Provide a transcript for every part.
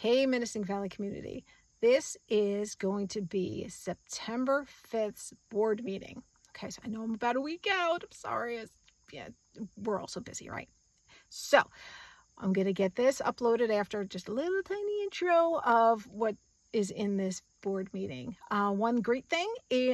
Hey, Minisink Valley community. This is going to be September 5th's board meeting. Okay, so I know I'm about a week out. I'm sorry. Yeah, we're also busy, right? So I'm going to get this uploaded after just a little tiny intro of what is in this board meeting. One great thing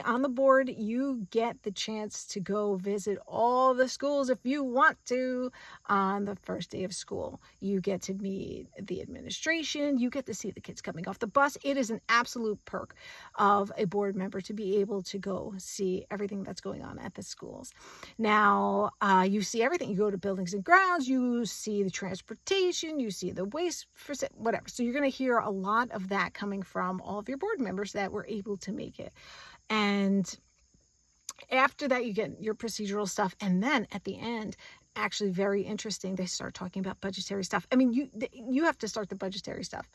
on the board, you get the chance to go visit all the schools if you want to on the first day of school. You get to meet the administration. You get to see the kids coming off the bus. It is an absolute perk of a board member to be able to go see everything that's going on at the schools. Now, you see everything. You go to buildings and grounds, you see the transportation, you see the waste, whatever. So you're going to hear a lot of that coming from all of your board members that were able to make it. And after that, you get your procedural stuff. And then at the end, actually very interesting, they start talking about budgetary stuff. I mean, you have to start the budgetary stuff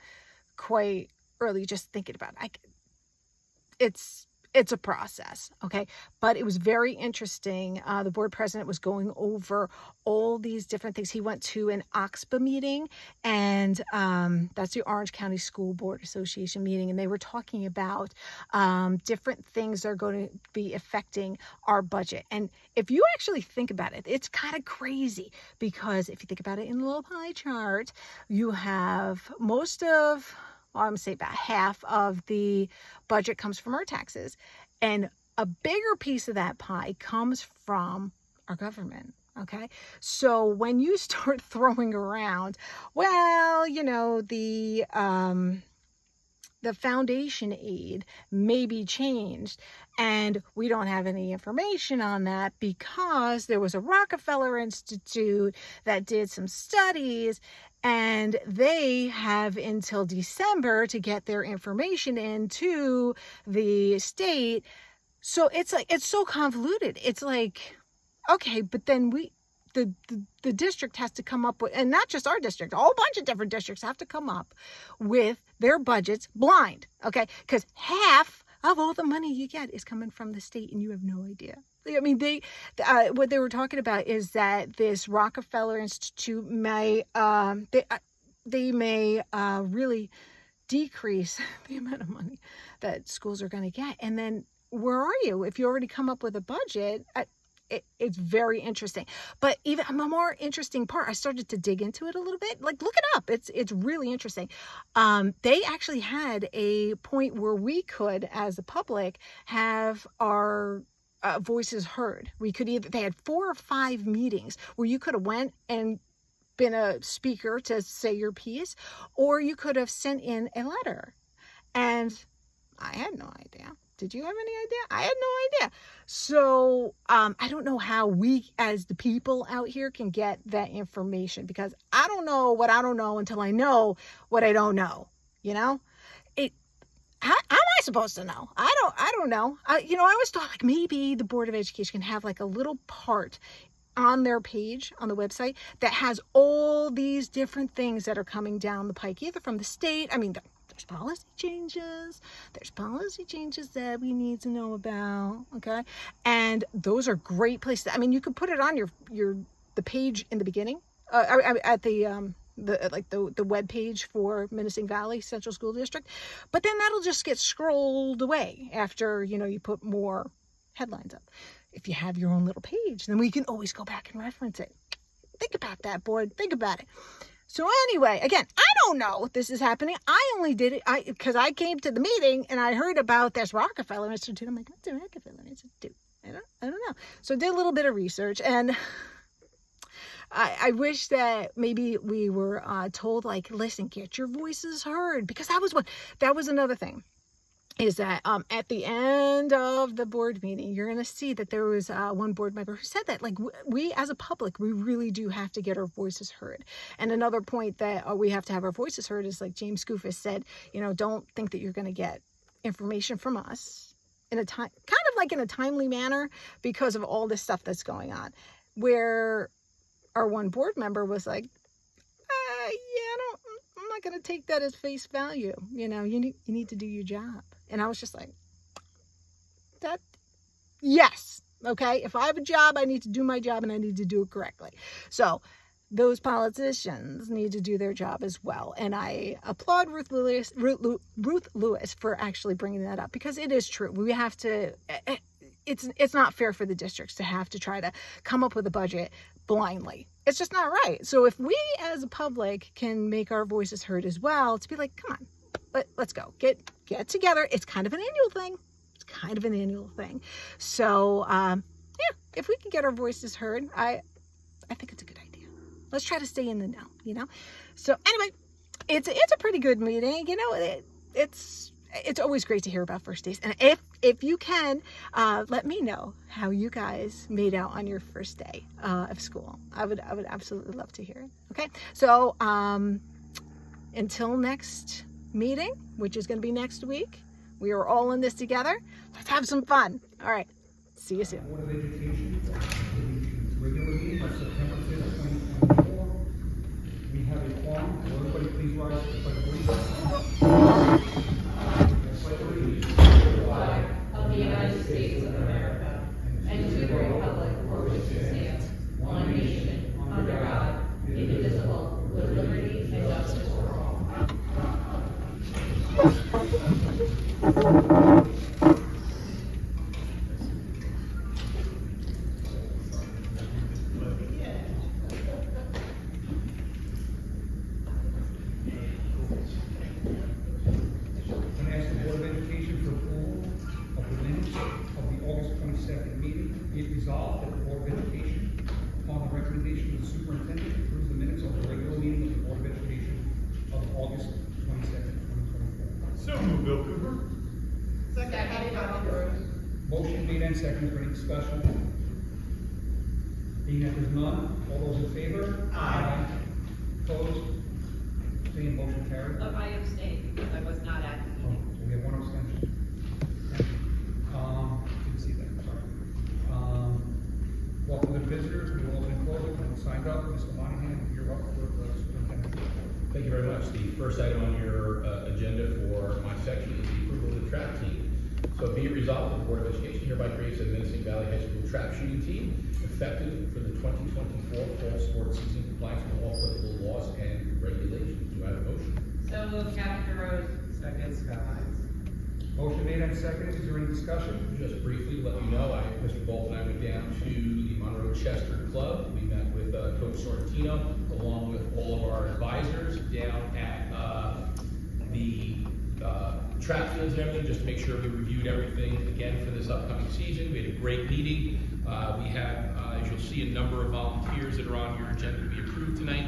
quite early, just thinking about it. It's a process, okay? But it was very interesting. The board president was going over all these different things. He went to an OXBA meeting, and that's the Orange County School Board Association meeting, and they were talking about different things that are going to be affecting our budget. And if you actually think about it, it's kind of crazy, because if you think about it in a little pie chart, you have I'm going to say about half of the budget comes from our taxes. And a bigger piece of that pie comes from our government. Okay. So when you start throwing around, well, the foundation aid may be changed, and we don't have any information on that because there was a Rockefeller Institute that did some studies, and they have until December to get their information into the state. So it's so convoluted. It's like, okay, but then the district has to come up with, and not just our district, a whole bunch of different districts have to come up with their budgets blind, okay? Because half of all the money you get is coming from the state, and you have no idea. I mean, what they were talking about is that this Rockefeller Institute may really decrease the amount of money that schools are going to get. And then where are you if you already come up with a budget? It's very interesting. But even a more interesting part, I started to dig into it a little bit. Like, look it up. It's really interesting. They actually had a point where we could, as the public, have our voices heard. They had 4 or 5 meetings where you could have went and been a speaker to say your piece, or you could have sent in a letter. And I had no idea. Did you have any idea? I had no idea. So I don't know how we as the people out here can get that information, because I don't know what I don't know until I know what I don't know. How am I supposed to know? I don't know. I always thought like maybe the Board of Education can have like a little part on their page on the website that has all these different things that are coming down the pike, either from the state. I mean, there's policy changes. There's policy changes that we need to know about. Okay. And those are great places. I mean, you could put it on the page in the beginning, at the web page for Minisink Valley Central School District, but then that'll just get scrolled away after, you put more headlines up. If you have your own little page, then we can always go back and reference it. Think about that, board. Think about it. So anyway, again, I don't know if this is happening. I only did it because I came to the meeting and I heard about this Rockefeller Institute. I'm like, what's a Rockefeller Institute? I don't know. So I did a little bit of research, and I wish that maybe we were told, like, listen, get your voices heard, because that was another thing. Is that at the end of the board meeting, you're going to see that there was one board member who said that, like, we as a public, we really do have to get our voices heard. And another point that we have to have our voices heard is, like James Scoofus said, don't think that you're going to get information from us in a timely manner because of all this stuff that's going on. Where our one board member was like, I'm not going to take that as face value. You need to do your job. And I was just like, yes. Okay. If I have a job, I need to do my job, and I need to do it correctly. So those politicians need to do their job as well. And I applaud Ruth Lewis for actually bringing that up, because it is true. We have to, it's not fair for the districts to have to try to come up with a budget blindly. It's just not right. So if we as a public can make our voices heard as well, to be like, come on, let's go, get together. It's kind of an annual thing. So yeah, if we can get our voices heard, I think it's a good idea. Let's try to stay in the know, So anyway, it's a pretty good meeting. It's always great to hear about first days. And if you can, let me know how you guys made out on your first day of school. I would absolutely love to hear it. Okay, so until next meeting, which is going to be next week, we are all in this together. Let's have some fun. All right, see you soon. Board of Education, regular meeting on September 5th, 2024. We have a quorum. Will everybody please rise for the pledge of allegiance? Of the United States of America, and to the republic for which it stands, one nation, under God, indivisible, with liberty and justice for all. Resolved that the Board of Education, upon the recommendation of the superintendent, approves the minutes of the regular meeting of the Board of Education of August 22nd, 2024. So moved, Bill Cooper. Second. Motion made and seconded. For any discussion? Being that there's none, all those in favor? Aye. Opposed? Abstained? Motion carried. I abstained because I was not at the meeting. So we have one abstention. Didn't see that, sorry. Welcome to visitors. We will open close. We'll signed up. Mr. Monahan, you're up for the superintendent. Thank you very much. The first item on your agenda for my section is the approval of the trap team. So be it resolved that the Board of Education hereby creates a Minisink Valley High School trap shooting team effective for the 2024 fall sports season, compliance with all applicable laws and regulations. Do I have a motion? So moved, Captain Rose. Second, Scott Hines. Motion made and seconded. Is there any discussion? Just briefly let you know, Mr. Bolt and I went down to the Monroe Chester Club. We met with Coach Sorrentino along with all of our advisors down at the trap fields and everything, just to make sure we reviewed everything again for this upcoming season. We had a great meeting. We have, as you'll see, a number of volunteers that are on your agenda to be approved tonight.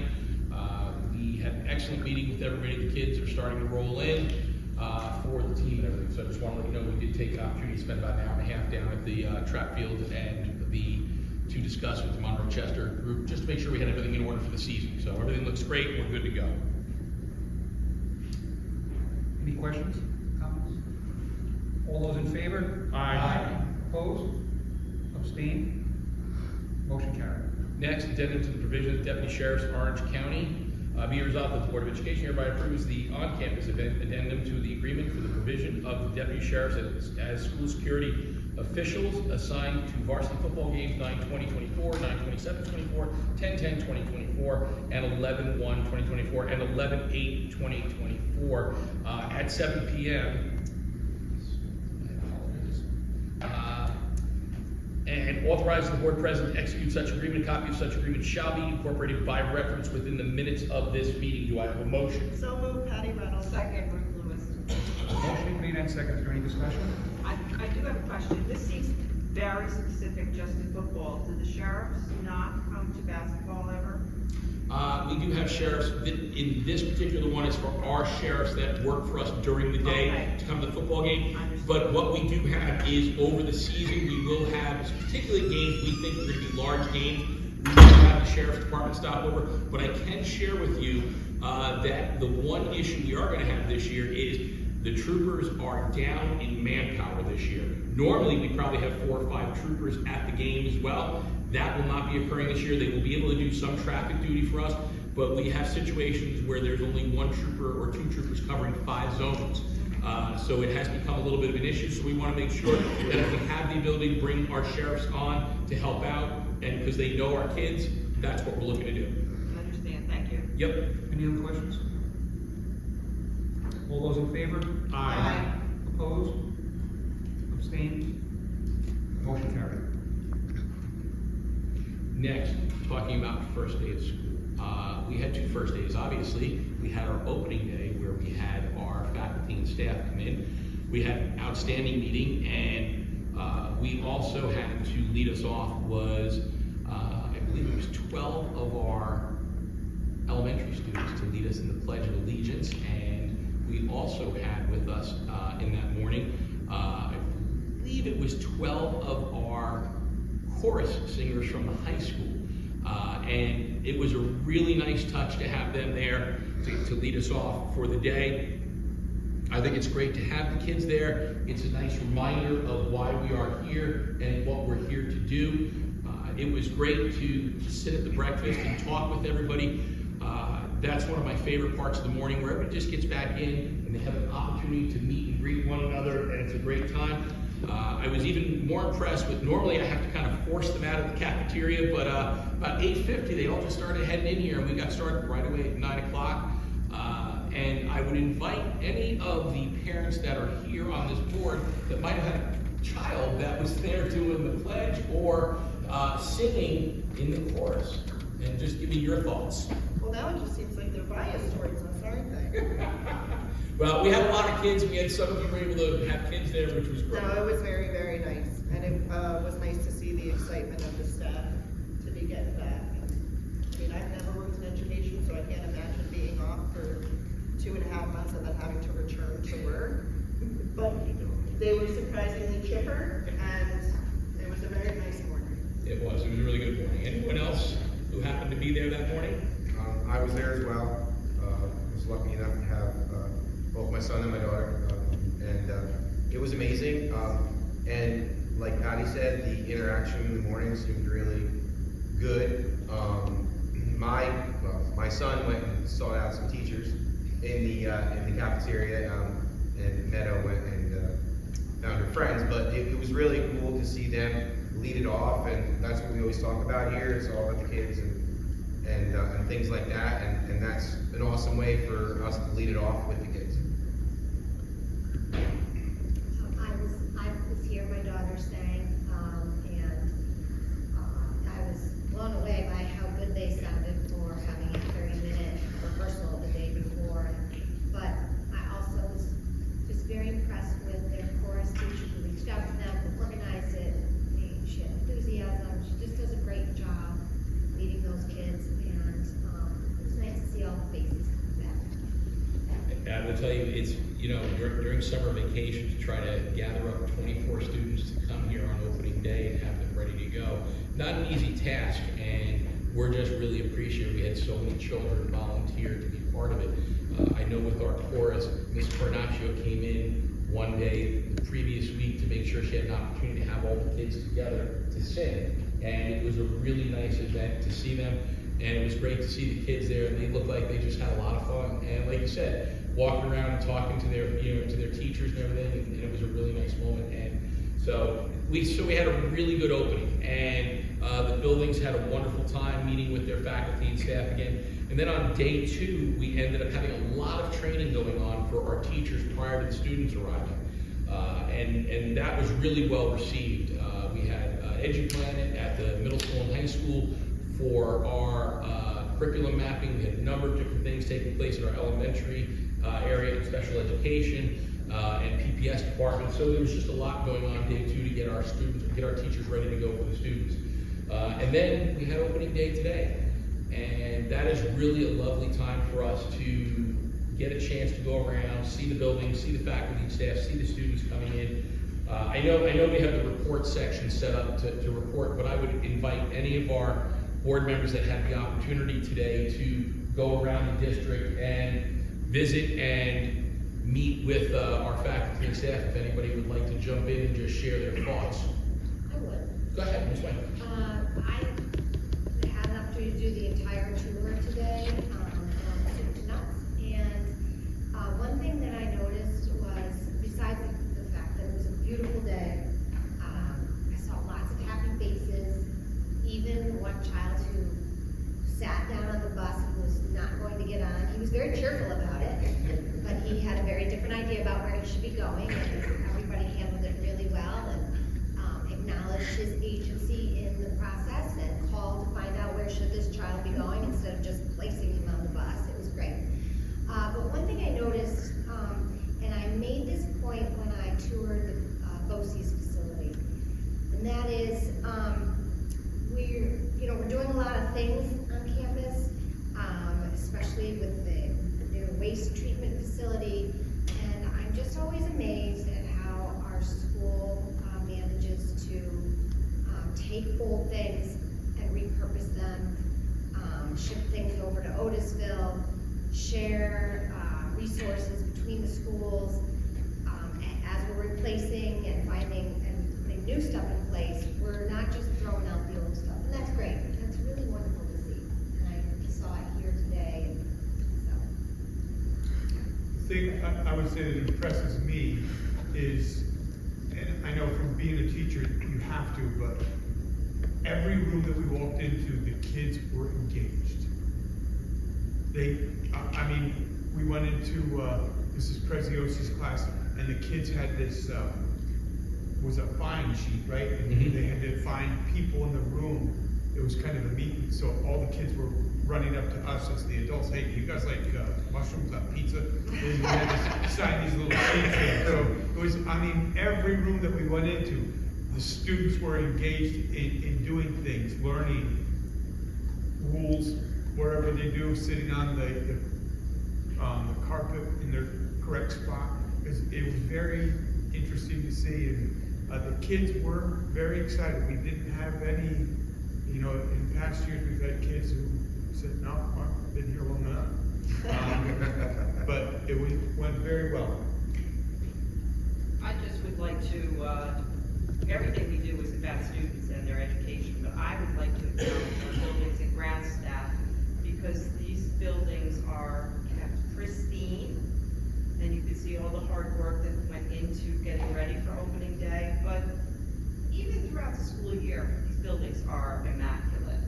We had an excellent meeting with everybody. The kids are starting to roll in for the team and everything. So I just want to let you know we did take an opportunity to spend about an hour and a half down at the trap field and to discuss with the Monroe Chester group, just to make sure we had everything in order for the season. So everything looks great. We're good to go. Any questions? Comments? All those in favor? Aye. Opposed? Abstained? Motion carried. Next, addendum to the provision of Deputy Sheriff's Orange County. Be resolved that the Board of Education hereby approves the on-campus addendum to the agreement for the provision of the Deputy Sheriffs as school security officials assigned to varsity football games 9/20/24, 9/27/24, 10/10/2024, and 11/1/2024, and 11/8/2024 at 7 p.m. And authorizes the board president to execute such agreement. A copy of such agreement shall be incorporated by reference within the minutes of this meeting. Do I have a motion? So moved, Patty Reynolds. Second, Ruth Lewis. Motion made and seconded. Is there any discussion? I do have a question. This seems very specific just to football. Do the sheriffs not come to basketball ever? We do have sheriffs. In this particular one, it's for our sheriffs that work for us during the day to come to the football game. But what we do have is over the season, we will have, particularly games we think are going to be large games, we will have the sheriff's department stop over. But I can share with you that the one issue we are going to have this year is the troopers are down in manpower this year. Normally, we probably have 4 or 5 troopers at the game as well. That will not be occurring this year. They will be able to do some traffic duty for us, but we have situations where there's only 1 trooper or 2 troopers covering 5 zones. So it has become a little bit of an issue, so we want to make sure that if we have the ability to bring our sheriffs on to help out, and because they know our kids, that's what we're looking to do. And Yep. Any other questions? All those in favor? Aye. Opposed? Abstained? Motion carried. Next, talking about the first day of school. We had two first days, obviously. We had our opening day where we had our faculty and staff come in. We had an outstanding meeting, and we also had to lead us off was, I believe it was 12 of our elementary students to lead us in the Pledge of Allegiance, and we also had with us in that morning, I believe it was 12 of our chorus singers from the high school. And it was a really nice touch to have them there to lead us off for the day. I think it's great to have the kids there. It's a nice reminder of why we are here and what we're here to do. It was great to sit at the breakfast and talk with everybody. That's one of my favorite parts of the morning, where everybody just gets back in and they have an opportunity to meet and greet one another, and it's a great time. I was even more impressed with, normally I have to kind of force them out of the cafeteria, but about 8:50 they all just started heading in here, and we got started right away at 9 o'clock. And I would invite any of the parents that are here on this board that might have had a child that was there doing the pledge or singing in the chorus, and just give me your thoughts. Well, now it just seems like they're biased towards us, aren't they? Well, we had a lot of kids. We had some of you were able to have kids there, which was great. No, it was very, very nice. And it was nice to see the excitement of the staff to be getting back. I mean, I've never worked in education, so I can't imagine being off for 2.5 months and then having to return to work. But they were surprisingly chipper, and it was a very nice morning. It was a really good morning. Anyone else who happened to be there that morning? I was there as well. Was lucky enough to have both my son and my daughter, and it was amazing. And like Patty said, the interaction in the morning seemed really good. My son went and sought out some teachers in the cafeteria, and Meadow went and found her friends. But it was really cool to see them lead it off, and that's what we always talk about here. It's all about the kids and things like that, and that's an awesome way for us to lead it off with the kids. I was here, my daughter sang, and I was blown away by how good they sounded for having a 30-minute rehearsal the day before. But I also was just very impressed with their chorus teacher who reached out to them, who organized it. She had enthusiasm. She just does a great job leading those kids, and it was nice to see all the faces come back. I will tell you, it's, during summer vacation, to try to gather up 24 students to come here on opening day and have them ready to go, not an easy task, and we're just really appreciative. We had so many children volunteer to be part of it. I know with our chorus, Miss Cornacchio came in one day the previous week to make sure she had an opportunity to have all the kids together to sing, and it was a really nice event to see them. And it was great to see the kids there, and they looked like they just had a lot of fun. And like you said, walking around and talking to their, to their teachers and everything, and it was a really nice moment. And so we had a really good opening, and the buildings had a wonderful time meeting with their faculty and staff again. And then on day 2, we ended up having a lot of training going on for our teachers prior to the students arriving, and that was really well received. We had EduPlanet at the middle school and high school for our curriculum mapping. We had a number of different things taking place in our elementary area, special education, and PPS department. So there was just a lot going on day 2 to get our teachers ready to go for the students. And then we had opening day today. And that is really a lovely time for us to get a chance to go around, see the building, see the faculty and staff, see the students coming in. I know we have the report section set up to report, but I would invite any of our board members that had the opportunity today to go around the district and visit and meet with our faculty and staff if anybody would like to jump in and just share their thoughts. I would. Go ahead, Ms. Wayne. I had an opportunity to do the entire tour today, from soup to nuts, and one thing that I noticed was, besides the fact that it was a beautiful day, I saw lots of happy faces, even one child who sat down on the bus and was not going going, and everybody handled it really well, and acknowledged his agency in the process, and called to find out where should this child be going, instead of just placing him on the bus. It was great. But one thing I noticed, and I made this point when I toured the BOCES facility, and that is, we're doing a lot of things on campus, especially with the new waste treatment facility, and I'm just always amazed at how our school manages to take old things and repurpose them, ship things over to Otisville, share resources between the schools, as we're replacing and finding and putting new stuff in place. We're not just throwing out the old stuff, and that's great. That's really wonderful to see, and I saw it here today, and so. The thing I would say that impresses me is, and I know from being a teacher, you have to, but every room that we walked into, the kids were engaged. We went into Mrs. Preziosi's class, and the kids had this, was a find sheet, right? And they had to find people in the room. It was kind of a meeting, so all the kids were running up to us as the adults, hey, do you guys like mushrooms on pizza? And we had to sign these little sheets in. So it was, every room that we went into, the students were engaged in doing things, learning rules, wherever they do, sitting on the carpet in their correct spot. It was very interesting to see, and the kids were very excited. We didn't have any, in past years we've had kids who said, no, I've been here long enough. But it went very well. I just would like to, everything we do is about students and their education, but I would like to acknowledge our buildings and ground staff, because these buildings are kept pristine, and you can see all the hard work that went into getting ready for opening day. But even throughout the school year, these buildings are immaculate.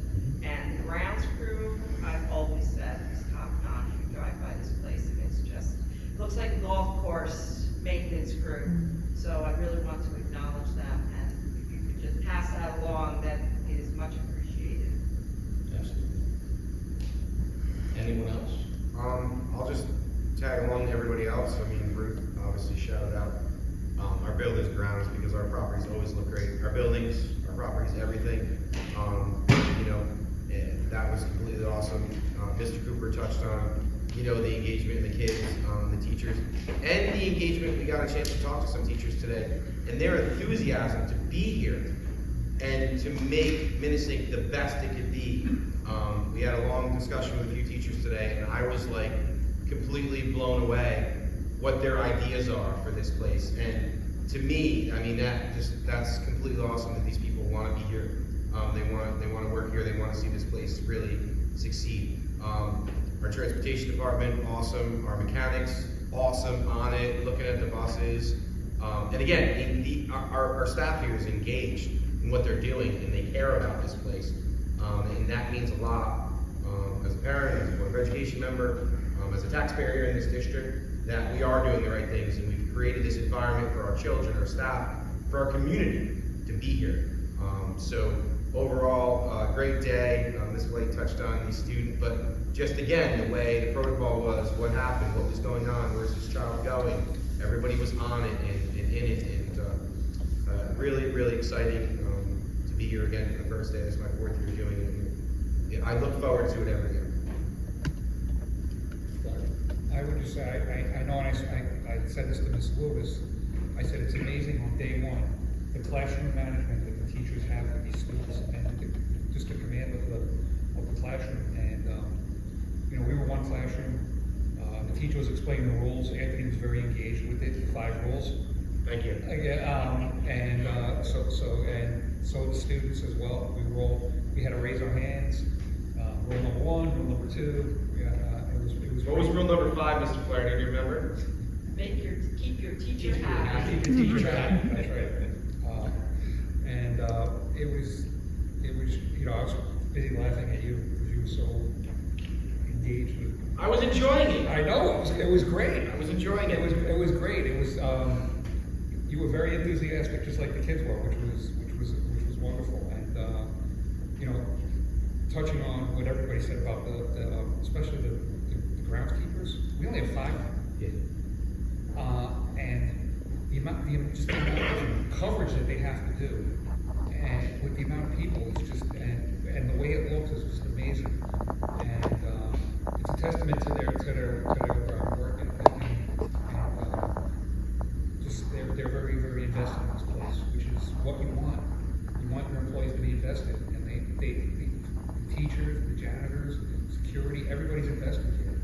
And the grounds crew, I've always said, is top notch. You drive by this place and it's just, looks like a golf course maintenance crew. So I really want to acknowledge them, and if you could just pass that along, that is much appreciated. Absolutely. Anyone else? I'll just tag along to everybody else. Ruth obviously shouted out our buildings and grounds, because our properties always look great. Our buildings, our properties, everything. And that was completely awesome. Mr. Cooper touched on, the engagement in the kids, the teachers, and the engagement. We got a chance to talk to some teachers today, and their enthusiasm to be here and to make Minisink the best it could be. We had a long discussion with a few teachers today, and I was like completely blown away what their ideas are for this place. And to me, that's completely awesome that these people want to be here. They want to work here. They want to see this place really succeed. Our transportation department, awesome. Our mechanics, awesome on it, looking at the buses. And again, our staff here is engaged in what they're doing, and they care about this place. And that means a lot as a parent, as a Board of Education member, as a taxpayer here in this district, that we are doing the right things, and we've created this environment for our children, our staff, for our community to be here. So overall, great day. Ms. Blake touched on these students, but just again, the way the protocol was, what happened, what was going on, where's this child going, everybody was on it and in it, and really, really exciting to be here again for the first day. This is my 4th year doing it, and I look forward to it every year. I would just say, I know, and I said this to Ms. Lewis, I said it's amazing on day one, the classroom management that the teachers have with these students, and just the command of the classroom. And, we were one classroom, the teacher was explaining the rules, Anthony was very engaged with it, the 5 rules. Thank you. So the students as well. We had to raise our hands. Rule number 1, rule number 2. It was. What was rule number 5, Mr. Flair? Do you remember? Keep your teacher happy. Keep your teacher happy. That's right. It was. I was busy laughing at you because you were so engaged with I was enjoying it. I know, it was great. I was enjoying it. It was great. It was, you were very enthusiastic, just like the kids were, which was wonderful. And, you know, touching on what everybody said about especially the groundskeepers, we only have 5 of them. Yeah. And just the amount of coverage that they have to do, and with the amount of people, it's just, and the way it looks is just amazing. And it's a testament to their work ethic, and just they're very, very invested in this place, which is what we want. We want your employees to be invested, and the teachers, the janitors, security, everybody's invested here,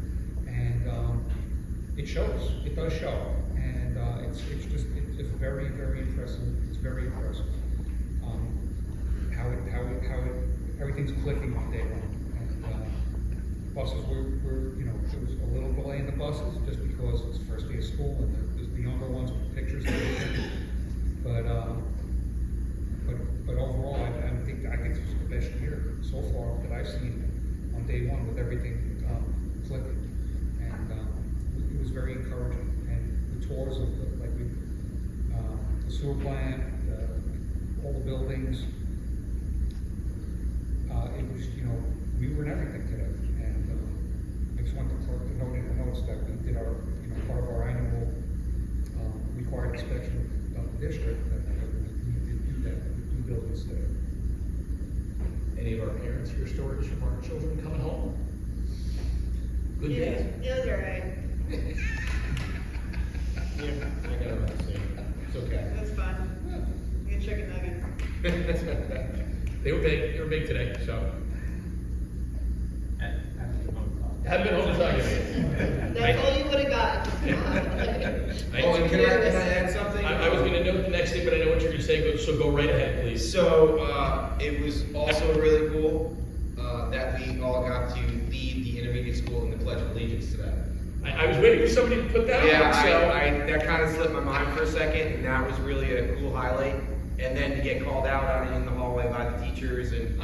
and it shows. It does show, and it's very, very impressive. It's very impressive how everything's clicking on day one. And buses were you know, there was a little delay in the buses just because it's the first day of school and there's the younger ones with pictures and everything. But overall, I think this was the best year so far that I've seen on day one with everything clicking, and it was very encouraging. And the tours of the sewer plant, all the buildings, it was, you know, we were in everything today. And I just wanted to notice that we did our, you know, part of our annual required inspection of the district, and we did do that with 2 buildings today. Any of our parents hear stories from our children coming home? Good days. Yeah, those are right. Yeah, I got it. It's okay. That's fun. We get chicken nuggets. They were big today, so. Haven't been home to talk yet. That's all you would've got. Oh, and can I add something? I was gonna note the next thing, but I know what you're gonna say, so go right ahead, please. So, it was also really cool, that we all got to lead the intermediate school in the Pledge of Allegiance today. I was waiting for somebody to put that Yeah, on, so. that kind of slipped my mind for a second, and that was really a cool highlight. And then to get called out in the hallway by the teachers and.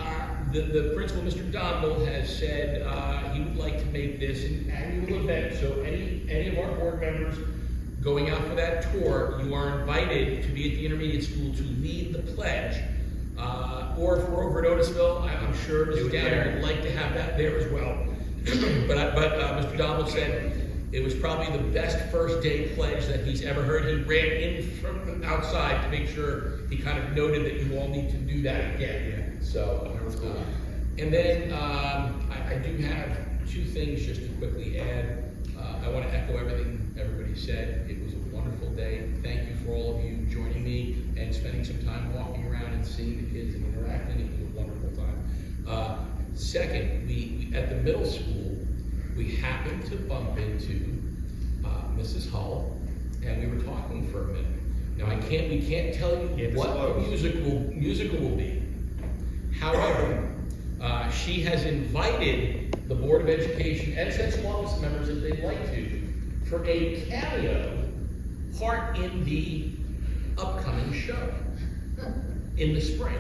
The principal, Mr. Domnall, has said he would like to make this an annual event. So any of our board members going out for that tour, you are invited to be at the intermediate school to lead the pledge. Or if we're over at Otisville, I'm sure Mrs. Downer would like to have that there as well. but Mr. Domnall said it was probably the best first day pledge that he's ever heard. He ran in from outside to make sure he kind of noted that you all need to do that again. Yeah. So, that was cool. And then I do have 2 things just to quickly add. I want to echo everything everybody said. It was a wonderful day. Thank you for all of you joining me and spending some time walking around and seeing the kids and interacting. It was a wonderful time. Second, we at the middle school, we happened to bump into Mrs. Hull, and we were talking for a minute. Now we can't tell you what the musical will be. However, she has invited the Board of Education and Central Office members, if they'd like to, for a cameo part in the upcoming show in the spring,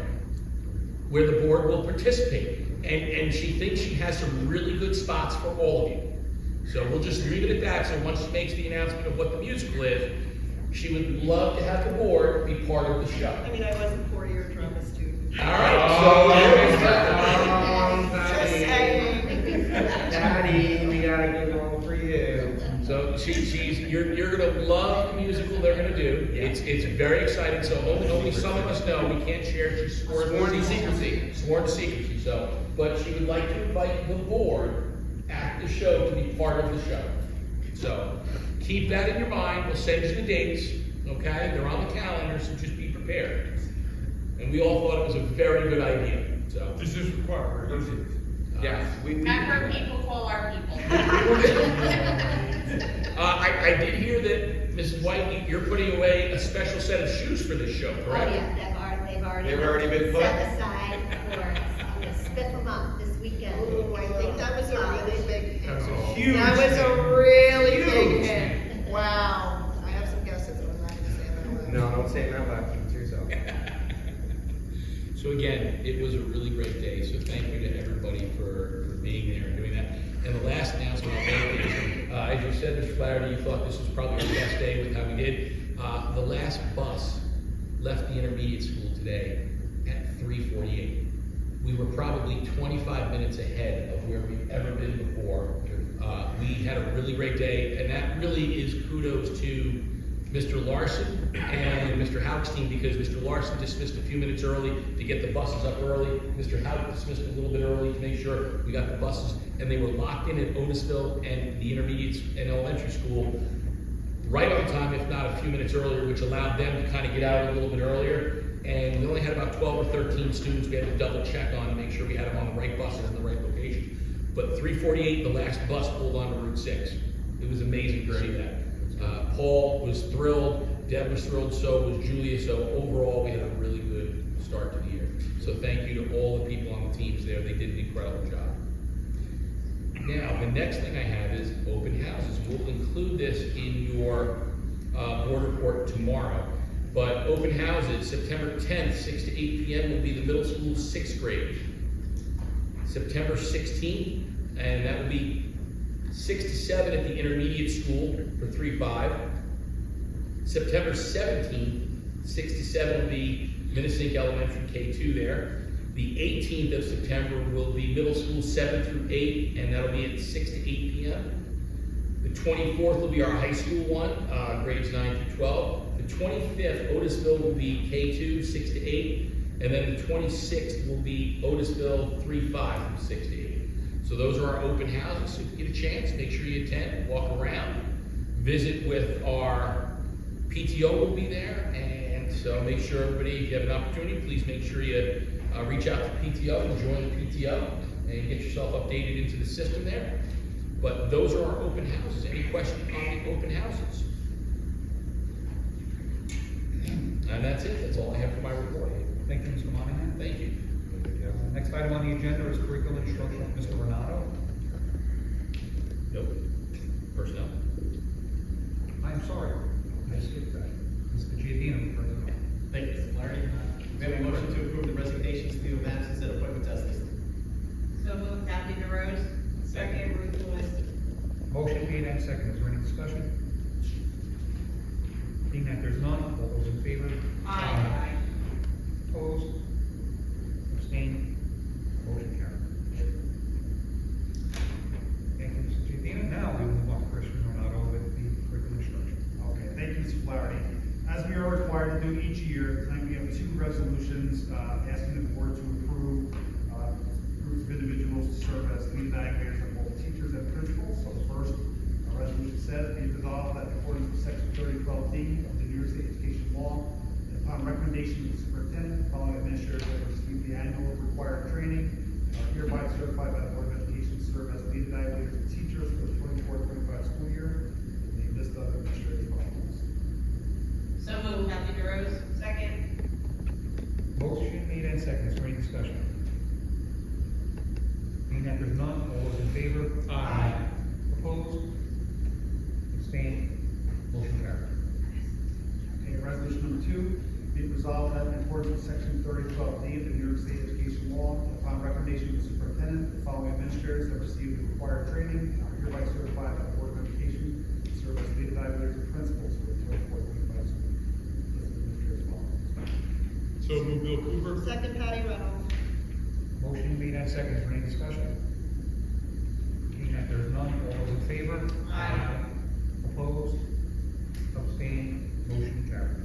where the board will participate. And she thinks she has some really good spots for all of you. So we'll just leave it at that. So once she makes the announcement of what the musical is, she would love to have the board be part of the show. I mean, I was a 4-year drama student. All right. Just saying. Daddy, we got a good one for you. So you're gonna love the musical they're gonna do. Yeah. It's very exciting. So only some of us know. We can't share. She's sworn to secrecy. Sworn to secrecy. So, but she would like to invite the board at the show to be part of the show. So keep that in your mind. We'll send you the dates. Okay, they're on the calendar, so just be prepared. And we all thought it was a very good idea. So Does this require urgency? Yes, I've heard people call our people. I did hear that, Mrs. White, you're putting away a special set of shoes for this show, Oh, correct? yeah, They've already been put. set aside for us. I'm gonna spiff them up this weekend. Ooh, I think that was a really big hit. That's a huge. That was a really big Huge. hit. Wow. I have some guesses, but I'm not gonna say them out loud. No, don't say it out loud, keep it to yourself. So again, it was a really great day, so thank you to everybody for being there and doing that. And the last announcement I'll make is, as you said, Mr. Flaherty, you thought this was probably the best day with how we did. The last bus left the intermediate school today at 3:48. We were probably 25 minutes ahead of where we've ever been before. We had a really great day, and that really is kudos to Mr. Larson and Mr. Houck's team, because Mr. Larson dismissed a few minutes early to get the buses up early. Mr. Houck dismissed a little bit early to make sure we got the buses, and they were locked in at Otisville and the intermediate and elementary school right on time, if not a few minutes earlier, which allowed them to kind of get out a little bit earlier. And we only had about 12 or 13 students we had to double check on to make sure we had them on the right buses in the right location. But 3:48, the last bus pulled onto Route 6. It was amazing to see that. Paul was thrilled, Deb was thrilled, so was Julia. So overall, we had a really good start to the year. So thank you to all the people on the teams there. They did an incredible job. Now, the next thing I have is open houses. We'll include this in your board report tomorrow. But open houses, September 10th, 6 to 8 p.m. will be the middle school 6th grade. September 16th, and that will be 6 to 7 at the intermediate school for 3-5. September 17th, 6 to 7 will be Minisink Elementary K2 there. The 18th of September will be middle school 7 through 8, and that'll be at 6 to 8 p.m. The 24th will be our high school one, grades 9 through 12. The 25th, Otisville will be K2, 6 to 8. And then the 26th will be Otisville 3-5 from 6 to 8. So those are our open houses. So if you get a chance, make sure you attend, walk around, visit with our PTO will be there. And so make sure everybody, if you have an opportunity, please make sure you reach out to PTO and join the PTO and get yourself updated into the system there. But those are our open houses. Any questions on the open houses? And that's it. That's all I have for my report. Thank you, Mr. Monahan. Thank you. Next item on the agenda is curriculum instruction, Mr. Renato. Nope. Personnel. I'm sorry, I skipped that. Mr. Giardino, personnel. Thank you, Mr. Flaherty. We have a motion to approve the resignations, leave of absence, and appointments as listed. So moved, Kathy DeRose. Second, Ruth Lewis. Motion made and seconded. Is there any discussion? Being that there's none, all those in favor? Aye. Opposed? Abstained? Motion carried. Thank you, Mr. Giardino. Now we will move on to Christian Renato with the curriculum instruction. Okay, thank you, Mr. Flaherty. As we are required to do each year, tonight we have 2 resolutions asking the board to approve groups of individuals to serve as lead evaluators of both teachers and principals. So the first resolution says, be resolved that according to section 3012D of the New York State Education Law, and upon recommendation of the superintendent, following administrators that receive the annual required training, are hereby certified by the Board of Education to serve as lead evaluators of teachers for the 24-25 school year. And the list of administrators follows. So moved, Kathy DeRose. Second. Motion made and seconded. Is there any discussion? Being that there's none, all those in favor? Aye. Opposed? Abstained? Motion carried. Okay, resolution number 2, be it resolved that in accordance with section 3012D of the New York State Education Law, upon recommendation of the superintendent, the following administrators have received the required training and are hereby certified by the Board of Education to serve as lead evaluators and principals for the 24-25 school year. List of administrators follows. So move Bill Cooper. Second, Patty Reynolds. Motion made and seconded. Is there any discussion? Being that there's none, all those in favor? Aye. Opposed? Abstained? Motion carried.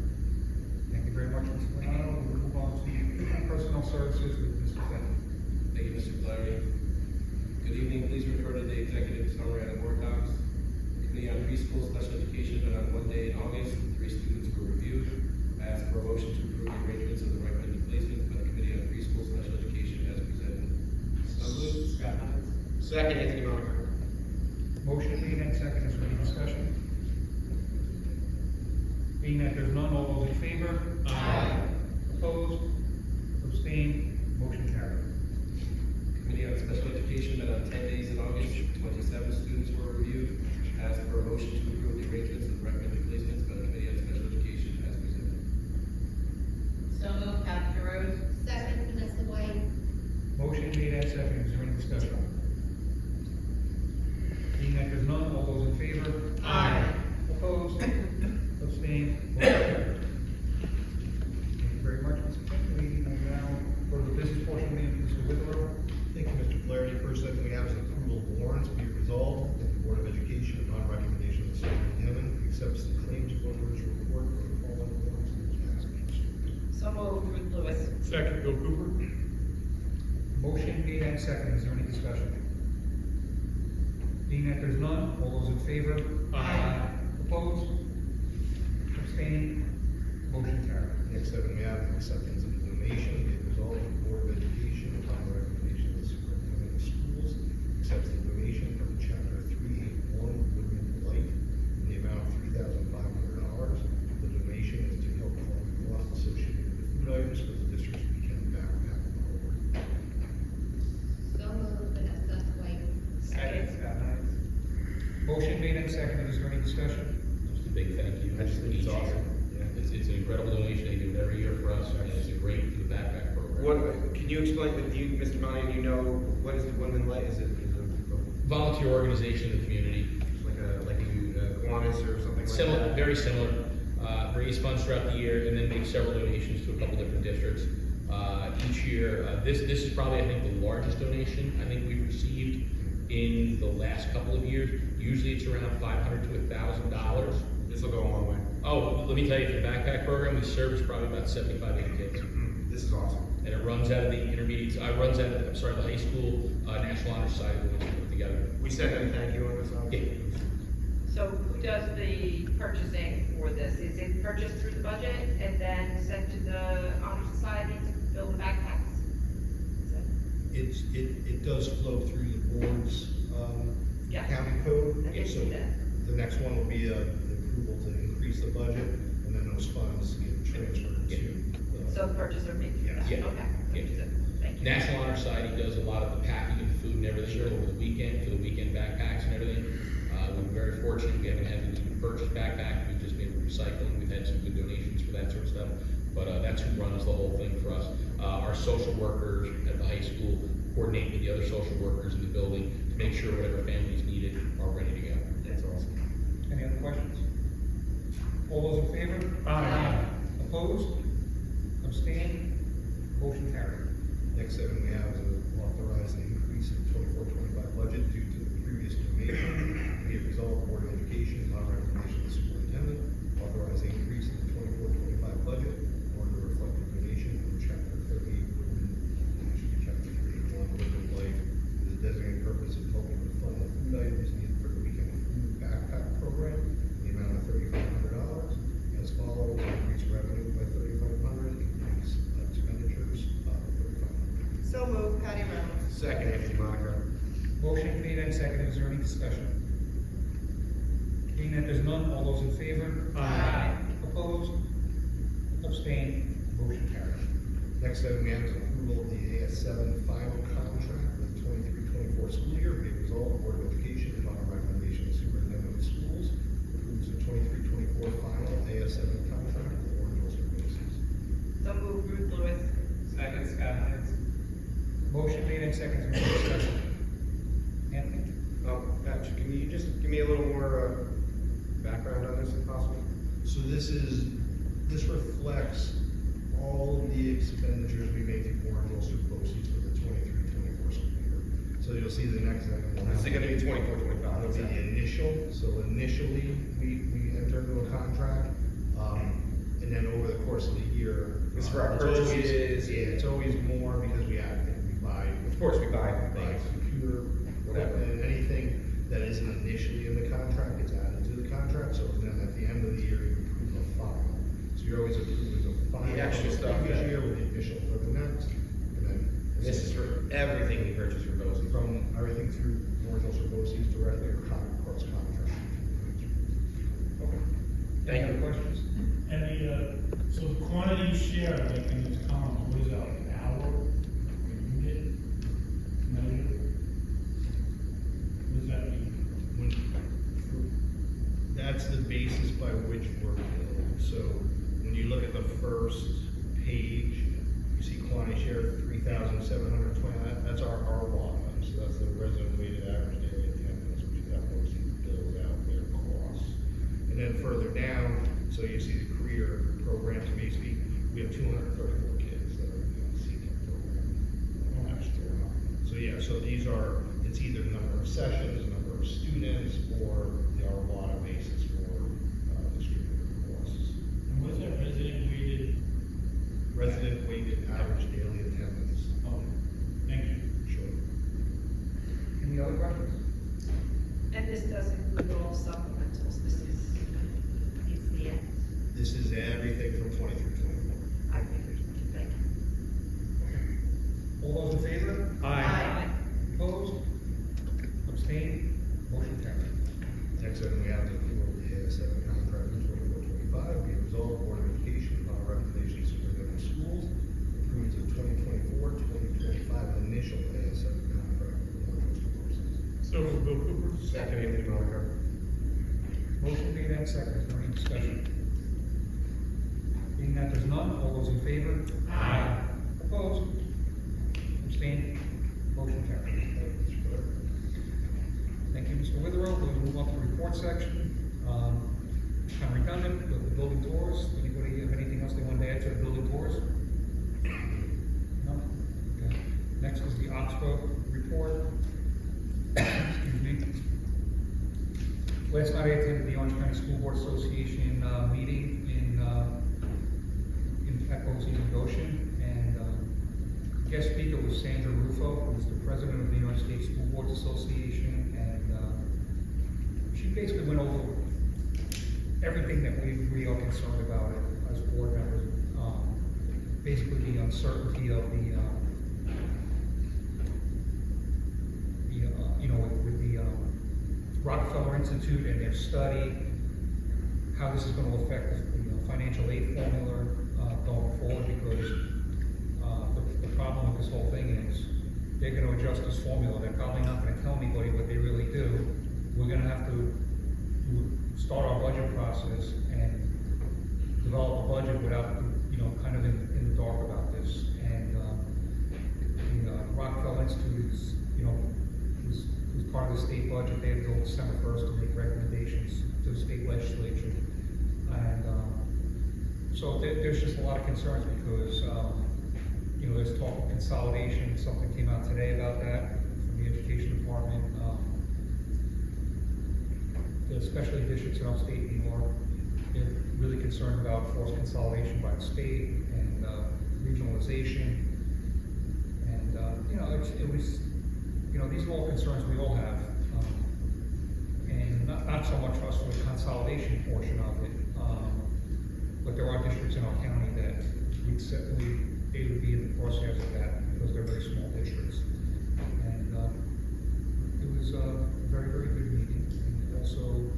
Thank you very much, Mr. Renato. We'll move on to personnel services with Mr. Fenton. Thank you, Mr. Flaherty. Good evening. Please refer to the executive summary on the board docs. The Committee on Preschool Special Education met on one day in August. 3 students were reviewed. I ask for a motion to approve the arrangements of the recommended placements by the Committee on Preschool Special Education as presented. So moved, Scott Hines. Second, Anthony Monahan. Motion made and seconded. Is there any discussion? Being that there's none, all those in favor? Aye. Opposed? Abstained? Motion carried. Committee on Special Education met on 10 days in August. 27 students were reviewed. I ask for a motion to approve the arrangements of the recommended placements by the Committee on Special Education as presented. So moved, Kathy DeRose. Second, Vanessa White. Motion made and seconded. Is there any discussion? Second, Bill Cooper. Motion made and seconded, is there any discussion? Being that there's none, all those in favor? Aye. Opposed? Abstaining? Motion carried. Next item, we have acceptance of donation. Be it resolved, the Board of Education, upon the recommendation of the superintendent of schools, accepts the donation from Chapter 381 Women for Life in the amount of $3,500. The donation is to help cover the costs associated with food items for the district's weekend backpack program. So moved, Vanessa White. Second. Scott Hines. Motion made and seconded, is there any discussion? Just a big thank you. I just think it's each year. awesome. Yeah. It's an incredible donation, they do it every year for us, and it's a great for the backpack program. What, can you explain, do you, Mr. Monty, you know, what is the Women Life? Is it Volunteer organization in the community, like a Kiwanis or something like similar, that? very similar, raise funds throughout the year, and then make several donations to a couple different districts. Each year, this is probably, I think, the largest donation I think we've received in the last couple of years. Usually it's around $500 to $1,000. This will go a long way. Oh, let me tell you, for the backpack program, we service probably about 75, 80 kids. This is awesome. And it runs out of the intermediate, runs out of, the high school, National Honor Society, that we put together. We send them thank you on this, obviously. So who does the purchasing for this? Is it purchased through the budget and then sent to the Honor Society to build the backpacks? Is It does flow through the board's, Yeah. accounting code. I did So see that. the next one will be, the approval to increase the budget, and then those funds get transferred to. So the purchaser makes that? Yeah. Okay. Yeah. Understood. Thank you. National Honor Society does a lot of the packing and food and everything over the weekend, for the weekend backpacks and everything. We're very fortunate, we haven't had to even purchase backpacks, we've just been recycling, we've had some good donations for that sort of stuff. But that's who runs the whole thing for us. Our social workers at the high school coordinate with the other social workers in the building to make sure whatever families needed are ready to go. That's awesome. Any other questions? All those in favor? Aye. Opposed? Abstained? Motion carried. Next item we have is to authorize an increase in 24-25 budget due to the previous donation. Be it resolved, the Board of Education, on recommendation of the superintendent, authorize an increase in the 24-25 budget in order to reflect the donation from Chapter 38 Women Life for the designated purpose of helping to fund the food items needed for the weekend food backpack program in the amount of $3,500. As follows: increase revenue by $3,500, increase expenditures of $3,500. So moved, Patty Reynolds. Second, Anthony Monaco. Motion made and seconded, is there any discussion? Being that there's none, all those in favor? Aye. Opposed? Abstained? Motion carried. Next item we have is approval of the AS7 final contract for the 23-24 school year. Be it resolved, the Board of Education, upon the recommendation of the superintendent of schools, approves the 23-24 final AS7 contract with Orange Ulster Basis. So move Ruth Lewis. Second, Scott Hines. Motion made and seconded, is there any discussion? Anthony? Oh, Patrick, can you just give me a little more background on this if possible? So this reflects all of the expenditures we made through Orange Ulster Basis for the 23-24 school year. So you'll see the next item. Is it gonna be 24-25? It'll be the initial, so initially, we enter into a contract, and then over the course of the year. It's for our it's always- purchases. Yeah, it's always more because we buy. Of course, we buy buy things. computer, Whatever. and anything that isn't initially in the contract gets added to the contract, so then at the end of the year, you approve a final. So you're always approving the final. The extra for stuff, previous yeah. year with the initial for the next, and then. This is for everything we purchase for BOCES. From everything through Orange Ulster Basis directly or cross contract. Okay. Thank Any you. other questions? And so the quantity you share, like in these columns, what is that, like an hour? A unit? Measure? What does that mean? That's the basis by which we're billed. So when you look at the first page, you see quantity share 3,720. That's our lot. So that's the resident weighted average daily attendance, which that was billed out their costs. And then further down, so you see the career programs, basically, we have 234 kids that are in the CCAP program. So yeah, so these are, it's either the number of sessions, number of students, or the ROI basis for distributed costs. And what is that resident weighted? Resident weighted average This is everything from 20 through 24. I think there's, thank you. All those in favor? Aye. Opposed? Abstained? Motion carried. Next item we have the approval of the AS7 contract in 24-25. Be it resolved, Board of Education, upon the recommendation of Superintendent of Schools, approves the 2024-2025 initial AS7 contract for the Warren School Courses. So, Bill Cooper. Second, Anthony Molitor. Motion made and seconded. Is there any discussion? Being that there's none, all those in favor? Aye. Opposed? Abstained? Motion carried. Thank you, Mr. Witherell. We'll move on to the report section. Kind of redundant, but the building tours. Anybody have anything else they want to add to the building tours? No? Okay. Next is the Oxbow report. Excuse me. Last night I attended the Orange County School Board Association meeting at Posey and Goshen, and guest speaker was Sandra Rufo, who is the president of the New York State School Boards Association, and she basically went over everything that we are concerned about as board members. Basically, the uncertainty of with the Rockefeller Institute and their study, how this is going to affect the financial aid formula going forward, because the problem with this whole thing is they're going to adjust this formula. They're probably not going to tell anybody what they really do. We're going to have to start our budget process and develop a budget without, kind of in the dark about this. And the Rockefeller Institute is part of the state budget. They have until December 1st to make recommendations to the state legislature. And so there's just a lot of concerns because, there's talk of consolidation. Something came out today about that from the education department. The special ed districts in upstate New York, they're really concerned about forced consolidation by the state and regionalization. And, it was, these are all concerns we all have. And not so much for us for the consolidation portion of it, but there are districts in our county that they would be in the crosshairs of that because they're very small districts. And it was a very, very good meeting. And also,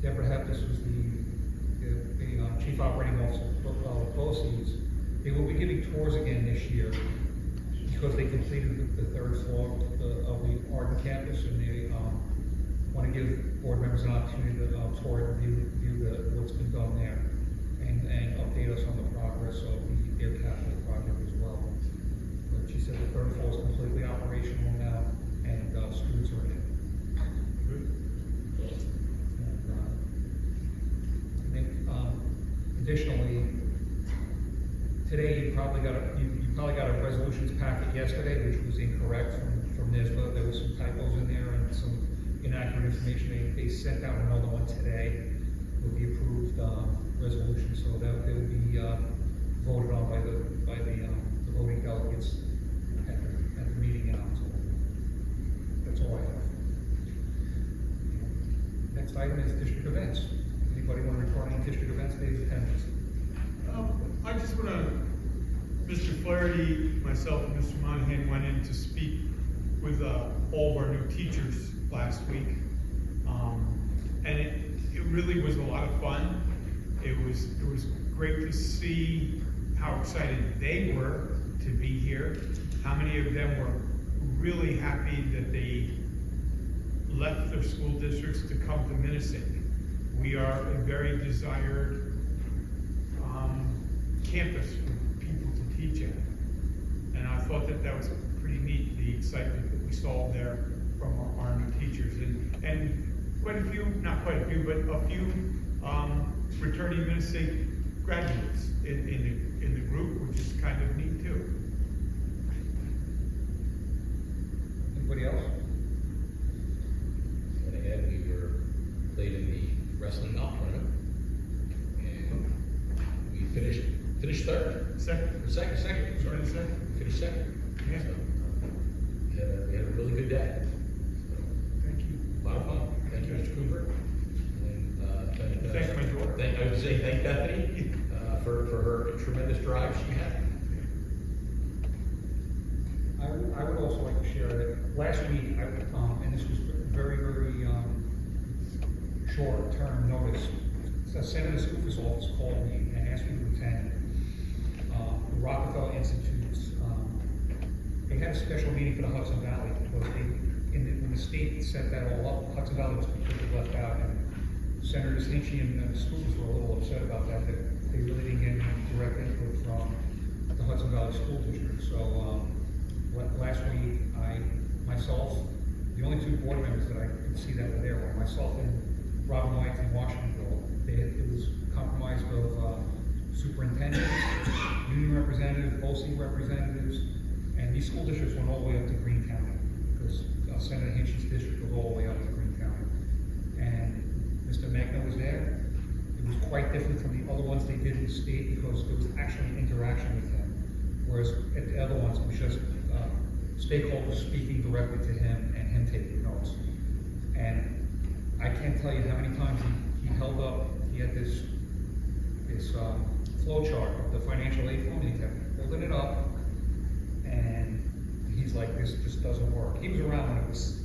Deborah Heptis was the Chief Operating Officer of BOCES. They will be giving tours again this year because they completed the third floor of the Arden campus, and they want to give board members an opportunity to tour and view what's been done there, and update us on the progress of the air capital project as well. But she said the third floor is completely operational now, and students are in it. And, I think, additionally, today you probably got a resolutions packet yesterday, which was incorrect from NISBA. There was some typos in there and some inaccurate information. They sent out another one today with the approved resolution, so that they will be voted on by the voting delegates at the meeting in October. That's all I have. Next item is district events. Anybody want to report any district events today's attendance? I just want to, Mr. Flaherty, myself, and Mr. Monahan went in to speak with all of our new teachers last week. And it really was a lot of fun. It was great to see how excited they were to be here. How many of them were really happy that they left their school districts to come to Minisink. We are a very desired campus for people to teach at. And I thought that was pretty neat, the excitement that we saw there from our new teachers. And quite a few, not quite a few, but a few returning Minisink graduates in the group, which is kind of neat too. Anybody else? And again, we played in the wrestling golf tournament, and we finished third. Second. Second. Sorry, second. We finished second. Yeah. So, we had a really good day. Thank you. A lot of fun. Thank you, Mr. Cooper. And Thanks, my daughter. I would say thank Bethany for her tremendous drive she had. I would also like to share that last week, and this was very, very short-term notice, Senator Scoofus' office called me and asked me to attend the Rockefeller Institute's, they had a special meeting for the Hudson Valley, because when the state set that all up, Hudson Valley was completely left out, and Senators Hinchy and Scoofus were a little upset about that they really didn't get any direct input from the Hudson Valley School District. So last week, myself, the only two board members that I could see that were there were myself and Robin White from Washingtonville. It was comprised of superintendents, union representatives, OC representatives, and these school districts went all the way up to Greene County, because Senator Hinchy's district was all the way up to Greene County. And Mr. Magna was there. It was quite different from the other ones they did in the state, because there was actually interaction with him, whereas at the other ones, it was just stakeholders speaking directly to him and him taking notes. And I can't tell you how many times he held up, he had this flow chart of the financial aid form, and he kept holding it up, and he's like, this just doesn't work. He was around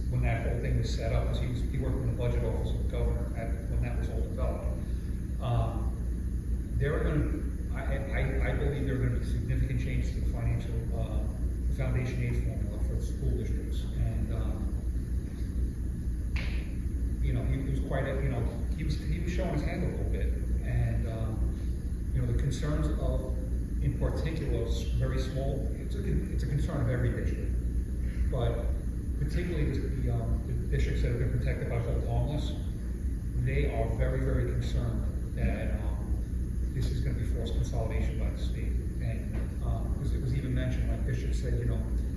when that whole thing was set up, because he worked in the budget office of the governor when that was all developed. I believe there are going to be significant changes to the financial foundation aid formula for the school districts, and he was quite he was showing his hand a little bit, and the concerns of, in particular, very small. It's a concern of every district, but particularly the districts that have been protected by hold harmless, they are very, very concerned that this is going to be forced consolidation by the state. And because it was even mentioned, like Bishop said,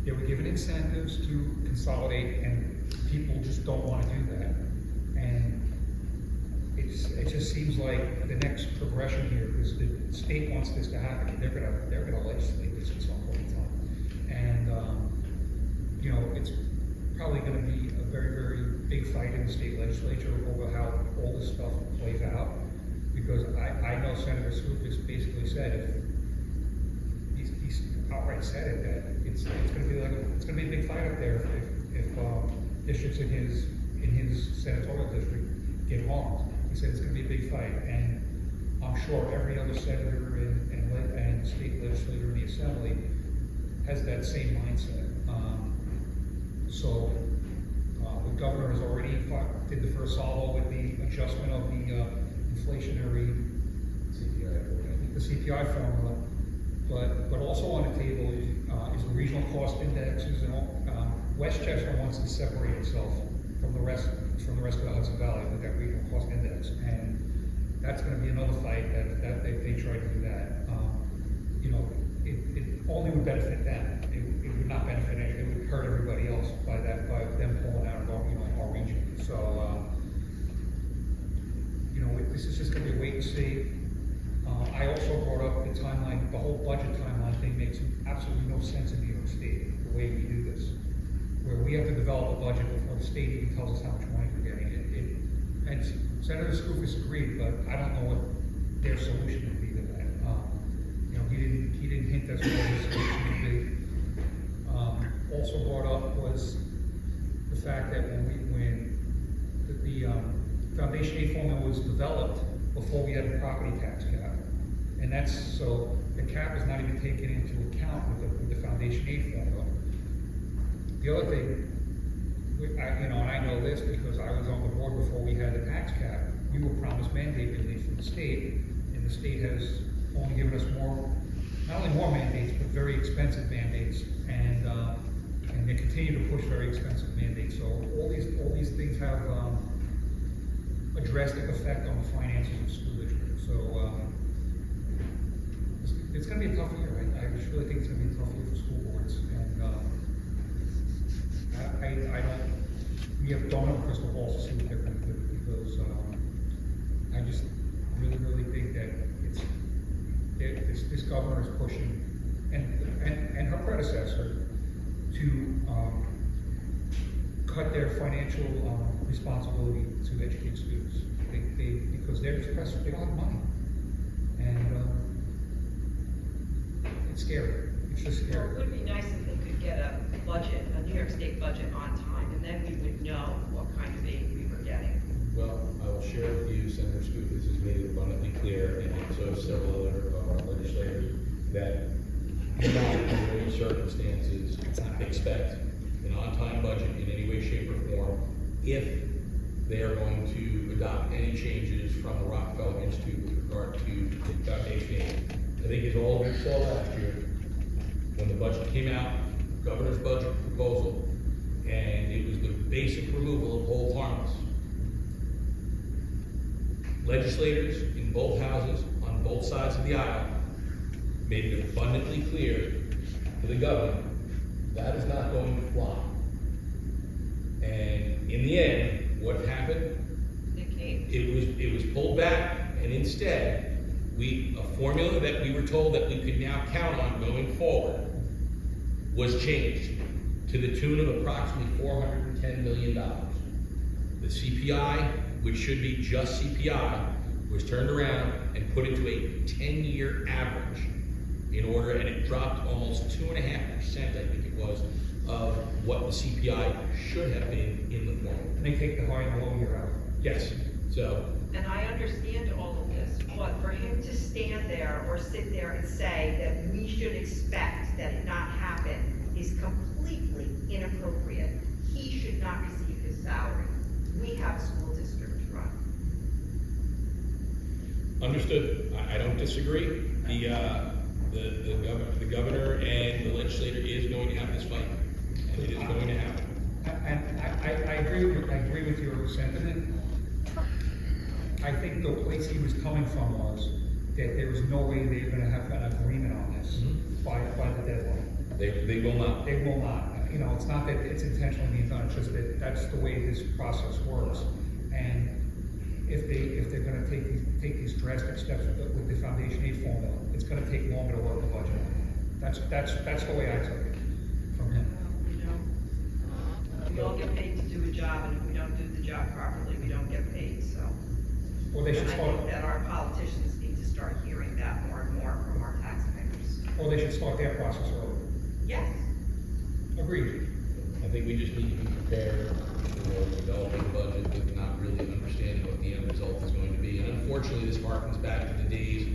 they were given incentives to consolidate, and people just don't want to do that. And it just seems like the next progression here, because the state wants this to happen, they're gonna legislate this at some point in time. And it's probably going to be a very, very big fight in the state legislature over how all this stuff plays out. Because I know Senator Scoofus basically said, he's outright said it, that it's going to be a big fight up there if districts in his senatorial district get harmed. He said it's going to be a big fight, and I'm sure every other senator and state legislator in the assembly has that same mindset. So the governor has already did the first salvo with the adjustment of the inflationary CPI formula, but also on the table is the regional cost indexes, and Westchester wants to separate itself from the rest of the Hudson Valley with that regional cost index, and that's going to be another fight that they try to do that. It only would benefit them. It would not benefit anyone. It would hurt everybody else by them pulling out of our region. So this is just going to be a wait and see. I also brought up the timeline. The whole budget timeline thing makes absolutely no sense in New York State, the way we do this, where we have to develop a budget before the state even tells us how much money we're getting. And Senator Scoofus agreed, but I don't know what their solution would be to that. He didn't hint as to what his solution would be. Also brought up was the fact that when the foundation aid formula was developed before we had a property tax cap, and that's so the cap is not even taken into account with the foundation aid formula. The other thing, and I know this because I was on the board before we had the tax cap. We were promised mandate relief from the state, and the state has only given us not only more mandates, but very expensive mandates, and they continue to push very expensive mandates. So all these things have a drastic effect on the finances of the school district. So it's going to be a tough year. I just really think it's going to be a tough year for school boards, and we don't have a crystal ball to see what they're going to do, because I just really, really think that this governor is pushing, and her predecessor, to cut their financial responsibility to educate students. because they're just pressed, they don't have money. And, it's scary, it's just Well, scary. it would be nice if they could get a budget, a New York State budget on time, and then we would know what kind of aid we were getting. Well, I will share with you, Senator Scoopus has made it abundantly clear, and so have several other of our legislators, that do not, under any circumstances, expect an on-time budget in any way, shape, or form if they are going to adopt any changes from the Rockefeller Institute with regard to the foundation aid. I think as all of you saw last year, when the budget came out, governor's budget proposal, and it was the basic removal of hold harmless. Legislators in both houses, on both sides of the aisle, made it abundantly clear to the governor that is not going to fly. And in the end, what happened? It was pulled back, and instead, a formula that we were told that we could now count on going forward was changed to the tune of approximately $410 million. The CPI, which should be just CPI, was turned around and put into a 10-year average in order, and it dropped almost 2.5%, I think it was, of what the CPI should have been in the formula. And they take the high and the low year out. Yes, so. And I understand all of this, but for him to stand there or sit there and say that we should expect that it not happen is completely inappropriate. He should not receive his salary. We have a school district to run. Understood. I don't disagree. The governor and the legislator is going to have this fight, and it is going to happen. And I agree with your sentiment. I think the place he was coming from was that there was no way they were gonna have an agreement on this by the deadline. They will not. They will not. You know, it's not that it's intentionally being done, it's just that that's the way this process works. And if they're gonna take these drastic steps with the foundation aid formula, it's gonna take longer to work the budget. That's the way I took it from him. We all get paid to do a job, and if we don't do the job properly, we don't get paid, so. Or they should And I start, think that our politicians need to start hearing that more and more from our taxpayers. or they should start their process early. Yes. Agreed. I think we just need to be prepared for developing a budget with not really understanding what the end result is going to be. And unfortunately, this harkens back to the days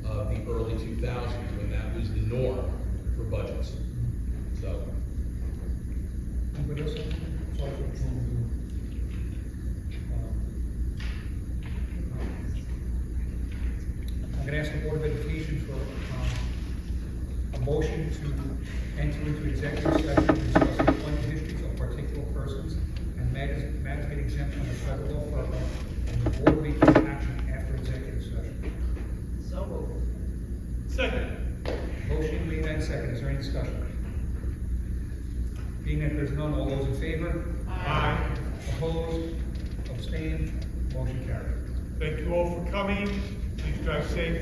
of the early 2000s when that was the norm for budgets. So. Anybody else? Sorry for the I'm gonna ask the Board of Education for, a motion to enter into executive session to discuss the employment histories of particular persons and matters being exempt from the federal law firm, and the board may take action after executive session. So moved. Second. Motion made and second. Is there any discussion? Being that there's none, all those in favor? Aye. Opposed? Abstained? Motion carried. Thank you all for coming. Please drive safe.